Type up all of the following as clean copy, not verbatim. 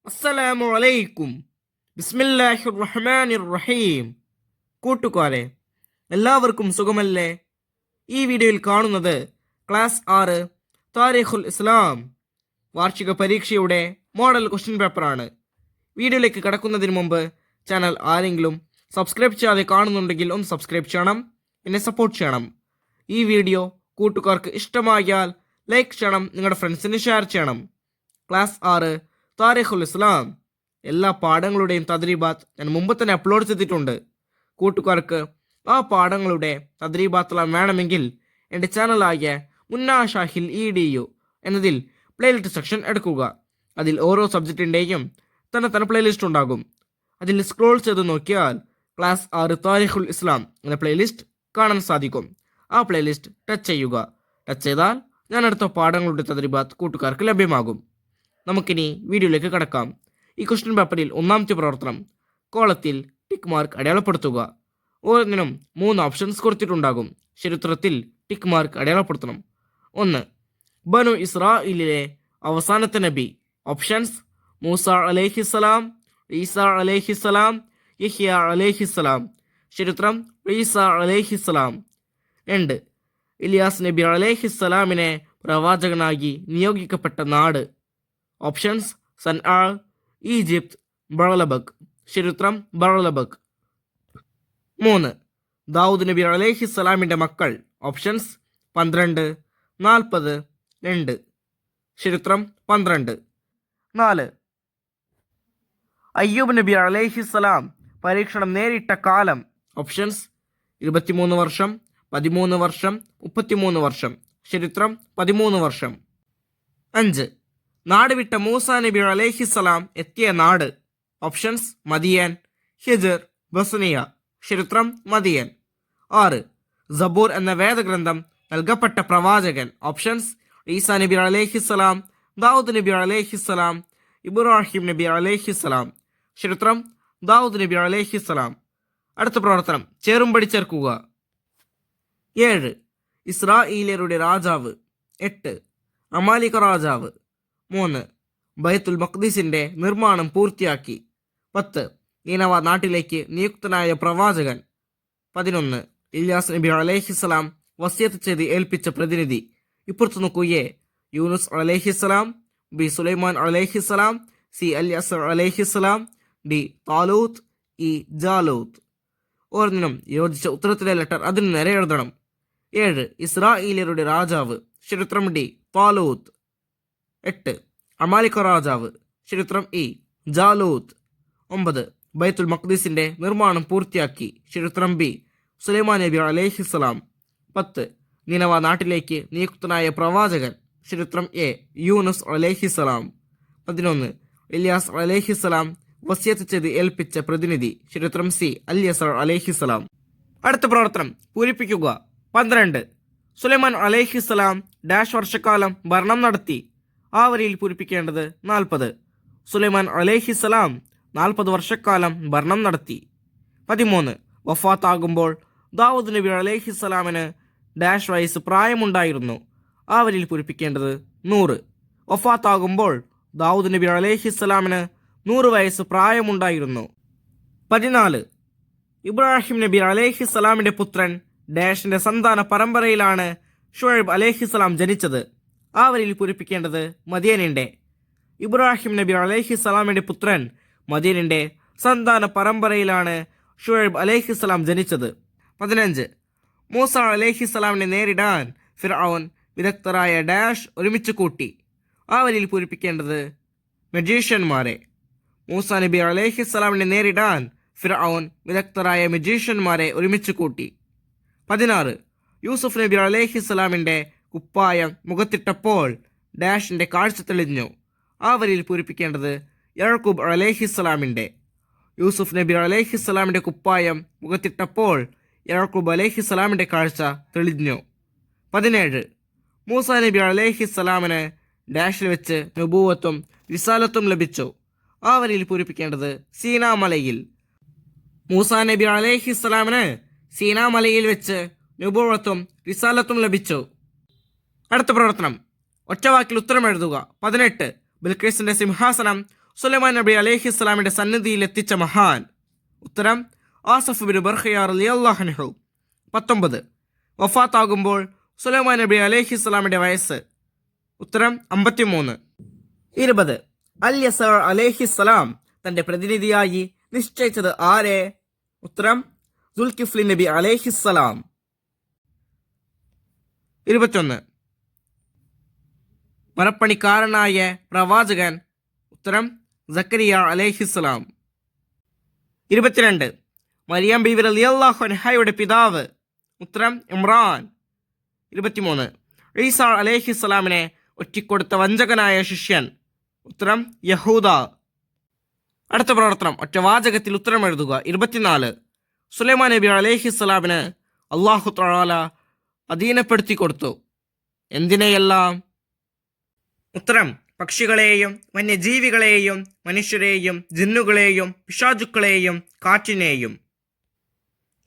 അസ്സലാമു അലൈക്കും. ബിസ്മില്ലാഹിർ റഹ്മാനിർ റഹീം. കൂട്ടുകാരെ, എല്ലാവർക്കും സുഖമല്ലേ? ഈ വീഡിയോയിൽ കാണുന്നത് ക്ലാസ് 6 താരിഖുൽ ഇസ്ലാം വാർഷിക പരീക്ഷയുടെ മോഡൽ ക്വസ്റ്റ്യൻ പേപ്പറാണ്. വീഡിയോയിലേക്ക് കടക്കുന്നതിന് മുമ്പ് ചാനൽ ആരെങ്കിലും സബ്സ്ക്രൈബ് ചെയ്യാതെ കാണുന്നുണ്ടെങ്കിൽ ഒന്ന് സബ്സ്ക്രൈബ് ചെയ്യണം, എന്നെ സപ്പോർട്ട് ചെയ്യണം. ഈ വീഡിയോ കൂട്ടുകാർക്ക് ഇഷ്ടമായാൽ ലൈക്ക് ചെയ്യണം, നിങ്ങളുടെ ഫ്രണ്ട്സിന് ഷെയർ ചെയ്യണം. ക്ലാസ് 6 താരിഖുൽ ഇസ്ലാം എല്ലാ പാഠങ്ങളുടെയും തദ്രീബാത്ത് ഞാൻ മുമ്പ് തന്നെ അപ്ലോഡ് ചെയ്തിട്ടുണ്ട്. കൂട്ടുകാർക്ക് ആ പാഠങ്ങളുടെ തദ്രീബാത്തെല്ലാം വേണമെങ്കിൽ എൻ്റെ ചാനലായ മുന്നാ ഷാഹിൽ EDU എന്നതിൽ പ്ലേലിസ്റ്റ് സെക്ഷൻ എടുക്കുക. അതിൽ ഓരോ സബ്ജക്റ്റിൻ്റെയും തന്നെ പ്ലേലിസ്റ്റ് ഉണ്ടാകും. അതിൽ സ്ക്രോൾ ചെയ്ത് നോക്കിയാൽ ക്ലാസ് 6 താരിഖുൽ ഇസ്ലാം എന്ന പ്ലേലിസ്റ്റ് കാണാൻ സാധിക്കും. ആ പ്ലേലിസ്റ്റ് ടച്ച് ചെയ്യുക. ടച്ച് ചെയ്താൽ ഞാൻ അടുത്ത പാഠങ്ങളുടെ തദ്രീബാത്ത് കൂട്ടുകാർക്ക് ലഭ്യമാകും. നമുക്കിനി വീഡിയോയിലേക്ക് കടക്കാം. ഈ ക്വസ്റ്റ്യൻ പേപ്പറിൽ ഒന്നാമത്തെ പ്രവർത്തനം കോളത്തിൽ ടിക്ക് മാർക്ക് അടയാളപ്പെടുത്തുക. ഓരോന്നിനും 3 ഓപ്ഷൻസ് കൊടുത്തിട്ടുണ്ടാകും. ചരിത്രത്തിൽ ടിക്ക് മാർക്ക് അടയാളപ്പെടുത്തണം. 1. ബനു ഇസ്രായേലിലെ അവസാനത്തെ നബി. ഓപ്ഷൻസ്: മൂസ അലൈഹിസ്സലാം, ഈസ അലൈഹിസ്സലാം, യഹ്യ അലൈഹിസ്സലാം. ചരിത്രം: ഈസ അലൈഹിസ്സലാം. 2. ഇലിയാസ് നബി അലൈഹിസ്സലാമിനെ പ്രവാചകനായി നിയോഗിക്കപ്പെട്ട നാട്. Options: Sanaa, Egypt, Baalbek. ചരിത്രം: ബഅലബക്. 3. ദാവൂദ് നബി അലൈഹിസ്സലാമിൻ്റെ മക്കൾ. ഓപ്ഷൻസ്: 12, 40, 2. ചരിത്രം: 12. 4. അയ്യൂബ് നബി അലൈഹിസ്സലാം പരീക്ഷണം നേരിട്ട കാലം. ഓപ്ഷൻസ്: 23 വർഷം, 13 വർഷം, 33 വർഷം. ചരിത്രം: 13 വർഷം. 5. നാട് വിട്ട മൂസ നബി അലൈഹിസ്സലാം എത്തിയ നാട്. ഓപ്ഷൻസ്: മദിയൻ, ഹിജർ, ബസ്നിയ. ചരിത്രം: മദിയൻ. 6. സബൂർ എന്ന വേദഗ്രന്ഥം നൽകപ്പെട്ട പ്രവാചകൻ. ഓപ്ഷൻസ്: ഈസാ നബി അലൈഹിസ്സലാം, ദാവൂദ് നബി അലൈഹിസ്സലാം, ഇബ്രാഹിം നബി അലൈഹിസ്സലാം. ചരിത്രം: ദാവൂദ് നബി അലൈഹിസ്സലാം. അടുത്ത പ്രവർത്തനം ചേരുംപടി ചേർക്കുക. 7. ഇസ്രായേലിയരുടെ രാജാവ്. 8. അമാലിക രാജാവ്. 3. ബൈത്തുൽ മഖ്ദിസിന്റെ നിർമ്മാണം പൂർത്തിയാക്കി. 10. നീനവ നാട്ടിലേക്ക് നിയുക്തനായ പ്രവാചകൻ. 11. ഇല്യാസ് നബി അലൈഹിസ്സലാം വസിയത്ത് ചെയ്ത് ഏൽപ്പിച്ച പ്രതിനിധി. ഇപ്പുറത്ത് നോക്കൂ: എ. യൂനുസ് അലൈഹിസ്സലാം, ബി. സുലൈമാൻ അലൈഹിസ്സലാം, സി. അല്യാസ് അലൈഹിസ്സലാം, ഡി. താലൂത്ത്, ഇ. ജാലൂത്ത്. ഓരോന്നിനും യോജിച്ച ഉത്തരത്തിലെ ലെറ്റർ അതിന് നേരെ എഴുതണം. 7. ഇസ്രായേലിയരുടെ രാജാവ്. ചരിത്രം: ഡി. താലൂത്ത്. 8. അമാലിക രാജാവ്. ചരിത്രം: ഇ. ജാലൂത്ത്. 9. ബൈത്തുൽ മഖ്ദിസിന്റെ നിർമ്മാണം പൂർത്തിയാക്കി. ചരിത്രം: ബി. സുലൈമാൻ നബി അലൈഹിസ്സലാം. 10. നിനവ നാട്ടിലേക്ക് നിയുക്തനായ പ്രവാചകൻ. ചരിത്രം: എ. യൂനുസ് അലൈഹിസ്സലാം. 11. ഇല്യാസ് അലൈഹിസ്സലാം വസിയത്ത് ചെയ്ത് ഏൽപ്പിച്ച പ്രതിനിധി. ചരിത്രം: സി. അല്യസർ അലൈഹിസ്സലാം. അടുത്ത പ്രവർത്തനം പൂരിപ്പിക്കുക. 12. സുലൈമാൻ അലൈഹിസ്സലാം ഡാഷ് വർഷക്കാലം ഭരണം നടത്തി. ആ വരിയിൽ പൂരിപ്പിക്കേണ്ടത് 40. സുലൈമാൻ അലൈഹിസ്സലാം 40 വർഷക്കാലം ഭരണം നടത്തി. 13. വഫാത്താകുമ്പോൾ ദാവൂദ് നബി അലൈഹിസ്സലാമിന് ഡാഷ് വയസ്സ് പ്രായമുണ്ടായിരുന്നു. ആ വരിയിൽ പൂരിപ്പിക്കേണ്ടത് 100. വഫാത്താകുമ്പോൾ ദാവൂദ് നബി അലൈഹിസ്സലാമിന് 100 വയസ്സ് പ്രായമുണ്ടായിരുന്നു. 14. ഇബ്രാഹിം നബി അലൈഹിസ്സലാമിൻ്റെ പുത്രൻ ഡാഷിന്റെ സന്താന പരമ്പരയിലാണ് ഷുഐബ് അലൈഹിസ്സലാം ജനിച്ചത്. ആ വരിയിൽ പൂരിപ്പിക്കേണ്ടത് മദിയനിൻ്റെ. ഇബ്രാഹിം നബി അലൈഹിസ്സലാമിൻ്റെ പുത്രൻ മദിയനിൻ്റെ സന്താന പരമ്പരയിലാണ് ഷുഐബ് അലൈഹിസ്സലാം ജനിച്ചത്. 15. മൂസ അലൈഹിസ്സലാമിനെ നേരിടാൻ ഫിർഔൻ വിദഗ്ധരായ ഡാഷ് ഒരുമിച്ച് കൂട്ടി. ആ വരിയിൽ പൂരിപ്പിക്കേണ്ടത് മജീഷ്യന്മാരെ. മൂസ നബി അലൈഹിസ്സലാമിനെ നേരിടാൻ ഫിർഔൻ വിദഗ്ധരായ മജീഷ്യന്മാരെ ഒരുമിച്ച് കൂട്ടി. 16. യൂസുഫ് നബി അലൈഹിസ്സലാമിൻ്റെ കുപ്പായം മുഖത്തിട്ടപ്പോൾ ഡാഷിൻ്റെ കാഴ്ച തെളിഞ്ഞു. ആ വരിയിൽ പൂരിപ്പിക്കേണ്ടത് യാക്കൂബ് അലൈഹിസ്സലാമിൻ്റെ. യൂസുഫ് നബി അലൈഹിസ്സലാമിൻ്റെ കുപ്പായം മുഖത്തിട്ടപ്പോൾ യാക്കൂബ് അലൈഹിസ്സലാമിൻ്റെ കാഴ്ച തെളിഞ്ഞു. 17. മൂസ നബി അലൈഹിസ്സലാമിന് ഡാഷിൽ വെച്ച് നബൂവത്തും റിസാലത്തും ലഭിച്ചു. ആ വരിയിൽ പൂരിപ്പിക്കേണ്ടത് സീനാമലയിൽ. മൂസ നബി അലൈഹിസ്സലാമിന് സീനാമലയിൽ വെച്ച് നബൂവത്തും റിസാലത്തും ലഭിച്ചു. അടുത്ത പ്രവർത്തനം ഒറ്റവാക്കിൽ ഉത്തരം എഴുതുക. 18. ബിൽഖീസിന്റെ സിംഹാസനം സുലൈമാൻ നബി അലൈഹിസ്സലാമിൻ്റെ സന്നിധിയിൽ എത്തിച്ച മഹാൻ? ഉത്തരം ആസഫ് ബിൻ ബർഖിയ റളിയല്ലാഹു അൻഹു. 19. വഫാത്താകുമ്പോൾ സുലൈമാൻ നബി അലൈഹിസ്സലാമിൻ്റെ വയസ്സ്? ഉത്തരം 53. 20. അൽ യസർ അലൈഹിസ്സലാം തൻ്റെ പ്രതിനിധിയായി നിശ്ചയിച്ചത് ആരെ? ഉത്തരം ദുൽകിഫ്ലി നബി അലൈഹിസ്സലാം. 21. മരപ്പണിക്കാരനായ പ്രവാചകൻ? ഉത്തരം സക്കരിയ അലൈഹിസ്സലാം. 22. മരിയം ബീവി റളിയല്ലാഹു അൻഹയുടെ പിതാവ്? ഉത്തരം ഇമ്രാൻ. 23. ഈസ അലൈഹിസ്സലാമിനെ ഒറ്റിക്കൊടുത്ത വഞ്ചകനായ ശിഷ്യൻ? ഉത്തരം യഹൂദ. അടുത്ത പ്രവർത്തനം ഒറ്റവാചകത്തിൽ ഉത്തരം എഴുതുക. 24. സുലൈമാൻ നബി അലൈഹിസ്സലാമിന് അല്ലാഹു തആല അധീനപ്പെടുത്തി കൊടുത്തു എന്തിനെയെല്ലാം? ഉത്തരം പക്ഷികളെയും വന്യജീവികളെയും മനുഷ്യരെയും ജിന്നുകളെയും പിശാചുക്കളെയും കാറ്റിനെയും.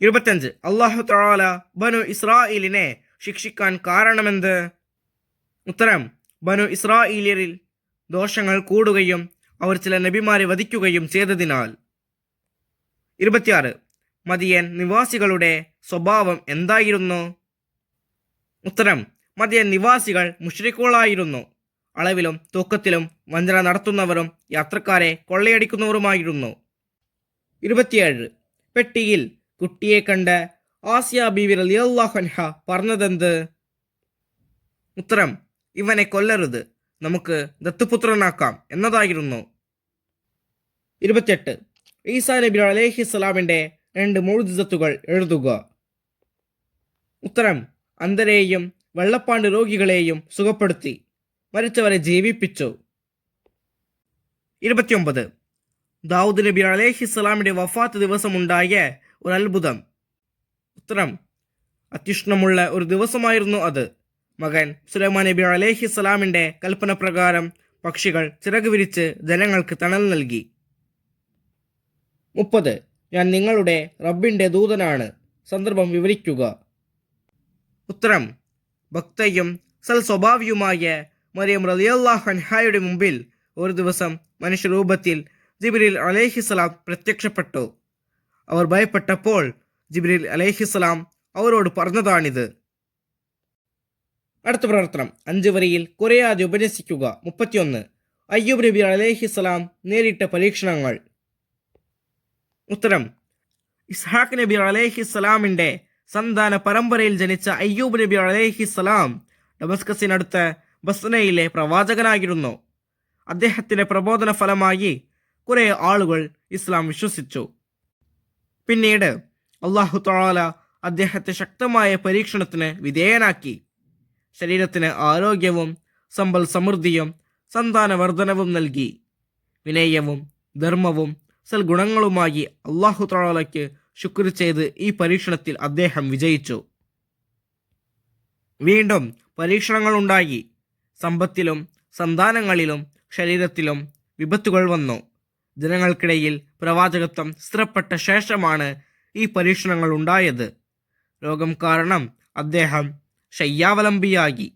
25. അല്ലാഹു തആല ബനു ഇസ്രായേലിനെ ശിക്ഷിക്കാൻ കാരണമെന്ത്? ഉത്തരം ബനു ഇസ്രായേലിയരിൽ ദോഷങ്ങൾ കൂടുകയും അവർ ചില നബിമാരെ വധിക്കുകയും ചെയ്തതിനാൽ. 26. മദിയൻ നിവാസികളുടെ സ്വഭാവം എന്തായിരുന്നു? ഉത്തരം മദിയൻ നിവാസികൾ മുശ്രിക്കുകളായിരുന്നു. അളവിലും തൂക്കത്തിലും വഞ്ചന നടത്തുന്നവരും യാത്രക്കാരെ കൊള്ളയടിക്കുന്നവരുമായിരുന്നു. 27. പെട്ടിയിൽ കുട്ടിയെ കണ്ട് ആസിയ ബീവി റളിയല്ലാഹു അൻഹ പറഞ്ഞതെന്ത്? ഉത്തരം ഇവനെ കൊല്ലരുത്, നമുക്ക് ദത്തുപുത്രനാക്കാം എന്നതായിരുന്നു. 28. ഈസാ നബി അലൈഹിസ്സലാമിൻ്റെ 2 മുഅ്ജിസത്തുകൾ എഴുതുക. ഉത്തരം അന്ധരെയും വെള്ളപ്പാണ്ട് രോഗികളെയും സുഖപ്പെടുത്തി, മരിച്ചവരെ ജീവിപ്പിച്ചു. 29. ദാവൂദ് നബി അലൈഹിസ്സലാമിൻ്റെ വഫാത്ത് ദിവസമുണ്ടായ ഒരു അത്ഭുതം? ഉത്തരം അത്യുഷ്ണമുള്ള ഒരു ദിവസമായിരുന്നു അത്. മകൻ സുലൈമാൻ നബി അലൈഹിസ്സലാമിൻ്റെ കൽപ്പന പ്രകാരം പക്ഷികൾ ചിറക് വിരിച്ച് ജനങ്ങൾക്ക് തണൽ നൽകി. 30. ഞാൻ നിങ്ങളുടെ റബ്ബിൻ്റെ ദൂതനാണ്. സന്ദർഭം വിവരിക്കുക. ഉത്തരം ഭക്തയും സൽസ്വഭാവിയുമായ മറിയം റളിയല്ലാഹു അൻഹയുടെ മുമ്പിൽ ഒരു ദിവസം മനുഷ്യരൂപത്തിൽ ജിബ്രീൽ അലൈഹിസ്സലാം പ്രത്യക്ഷപ്പെട്ടു. അവർ ഭയപ്പെട്ടപ്പോൾ ജിബ്രീൽ അലൈഹിസ്സലാം അവരോട് പറഞ്ഞതാണിത്. അടുത്ത പ്രവർത്തനം 5 വരിയിൽ കുറയാതെ ഉപന്യസിക്കുക. 31. അയ്യൂബ് നബി അലൈഹിസ്സലാം നേരിട്ട പരീക്ഷണങ്ങൾ? ഉത്തരം ഇസ്ഹാഖ് നബി അലൈഹിസ്സലാമിൻ്റെ സന്താന പരമ്പരയിൽ ജനിച്ച അയ്യൂബ് നബി അലൈഹിസ്സലാം ഡമസ്കസിനടുത്ത് ബസ്നയിലെ പ്രവാചകനായിരുന്നു. അദ്ദേഹത്തിൻ്റെ പ്രബോധന ഫലമായി കുറേ ആളുകൾ ഇസ്ലാം വിശ്വസിച്ചു. പിന്നീട് അല്ലാഹു തആല അദ്ദേഹത്തെ ശക്തമായ പരീക്ഷണത്തിന് വിധേയനാക്കി. ശരീരത്തിന് ആരോഗ്യവും സമ്പൽ സമൃദ്ധിയും സന്താനവർദ്ധനവും നൽകി. വിനയവും ധർമ്മവും സൽഗുണങ്ങളുമായി അല്ലാഹു തആലയ്ക്ക് ശുക്ർ ചെയ്ത് ഈ പരീക്ഷണത്തിൽ അദ്ദേഹം വിജയിച്ചു. വീണ്ടും പരീക്ഷണങ്ങളുണ്ടായി. സമ്പത്തിലും സന്താനങ്ങളിലും ശരീരത്തിലും വിപത്തുകൾ വന്നു. ജനങ്ങൾക്കിടയിൽ പ്രവാചകത്വം സ്ഥിരപ്പെട്ട ശേഷമാണ് ഈ പരീക്ഷണങ്ങൾ ഉണ്ടായത്. രോഗം കാരണം അദ്ദേഹം ശയ്യാവലംബിയായി.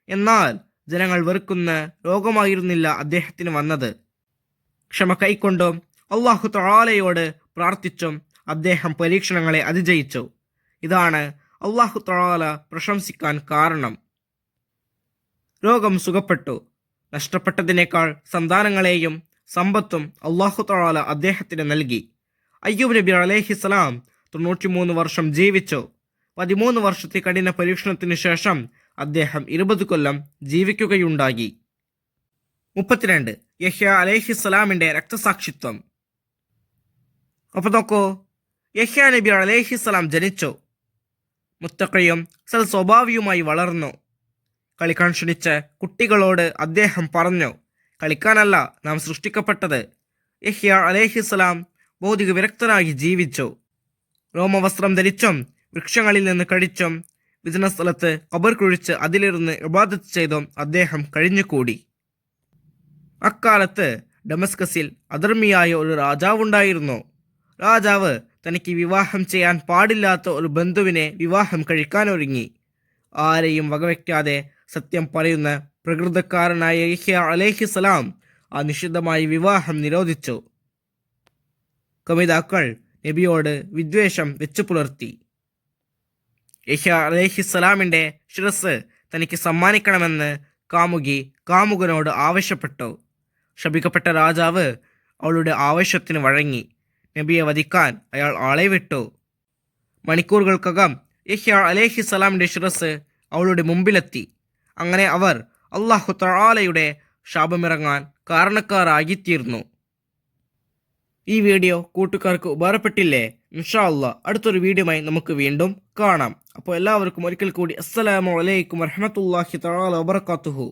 എന്നാൽ ജനങ്ങൾ വെറുക്കുന്ന രോഗമായിരുന്നില്ല അദ്ദേഹത്തിന് വന്നത്. ക്ഷമ കൈക്കൊണ്ടും അല്ലാഹു തആലയോട് പ്രാർത്ഥിച്ചും അദ്ദേഹം പരീക്ഷണങ്ങളെ അതിജയിച്ചു. ഇതാണ് അല്ലാഹു തആല പ്രശംസിക്കാൻ കാരണം. രോഗം സുഖപ്പെട്ടു. നഷ്ടപ്പെട്ടതിനേക്കാൾ സന്താനങ്ങളെയും സമ്പത്തും അല്ലാഹു തആല അദ്ദേഹത്തിന് നൽകി. അയ്യൂബ് നബി അലൈഹിസ്സലാം 93 വർഷം ജീവിച്ചു. 13 വർഷത്തെ കഠിന പരീക്ഷണത്തിന് ശേഷം അദ്ദേഹം 20 കൊല്ലം ജീവിക്കുകയുണ്ടായി. 32. യഹ്യ അലൈഹിസ്സലാമിൻ്റെ രക്തസാക്ഷിത്വം? അപ്പോൾ നോക്കൂ, യഹ്യ നബി അലൈഹിസ്സലാം ജനിച്ചു. മുത്തഖിയും സൽസ്വഭാവിയുമായി വളർന്നു. കളിക്കാൻ ക്ഷണിച്ച കുട്ടികളോട് അദ്ദേഹം പറഞ്ഞു, കളിക്കാനല്ല നാം സൃഷ്ടിക്കപ്പെട്ടത്. യഹ്യ അലൈഹിസ്സലാം ഭൗതിക വിരക്തനായി ജീവിച്ചു. രോമവസ്ത്രം ധരിച്ചും വൃക്ഷങ്ങളിൽ നിന്ന് കഴിച്ചും വിജന സ്ഥലത്ത് ഖബർ കുഴിച്ച് അതിലിരുന്ന് ഇബാദത്ത് ചെയ്തും അദ്ദേഹം കഴിഞ്ഞുകൂടി. അക്കാലത്ത് ഡമസ്കസിൽ അധർമ്മിയായ ഒരു രാജാവുണ്ടായിരുന്നു. രാജാവ് തനിക്ക് വിവാഹം ചെയ്യാൻ പാടില്ലാത്ത ഒരു ബന്ധുവിനെ വിവാഹം കഴിക്കാനൊരുങ്ങി. ആരെയും വകവയ്ക്കാതെ സത്യം പറയുന്ന പ്രകൃതക്കാരനായ യഹ്യ അലൈഹിസ്സലാം ആ നിഷിദ്ധമായ വിവാഹം നിരോധിച്ചു. കമിതാക്കൾ നബിയോട് വിദ്വേഷം വെച്ചു പുലർത്തി. യഹ്യ അലൈഹിസ്സലാമിൻ്റെ ശിരസ് തനിക്ക് സമ്മാനിക്കണമെന്ന് കാമുകി കാമുകനോട് ആവശ്യപ്പെട്ടു. ശപിക്കപ്പെട്ട രാജാവ് അവളുടെ ആവശ്യത്തിന് വഴങ്ങി. നബിയെ വധിക്കാൻ അയാൾ ആളെ വിട്ടു. മണിക്കൂറുകൾക്കകം യഹ്യ അലൈഹിസ്സലാമിൻ്റെ ശിരസ് അവളുടെ മുമ്പിലെത്തി. അങ്ങനെ അവർ അല്ലാഹു തആലയുടെ ശാപമിറങ്ങാൻ കാരണക്കാരായിത്തീർന്നു. ഈ വീഡിയോ കൂട്ടുകാർക്ക് ഉപകാരപ്പെട്ടില്ലേ? ഇൻഷാ അല്ലാഹ് അടുത്തൊരു വീഡിയോയുമായി നമുക്ക് വീണ്ടും കാണാം. അപ്പോൾ എല്ലാവർക്കും ഒരിക്കൽ കൂടി അസ്സലാമു അലൈക്കും വറഹ്മത്തുള്ളാഹി തആല വബറകാതുഹു.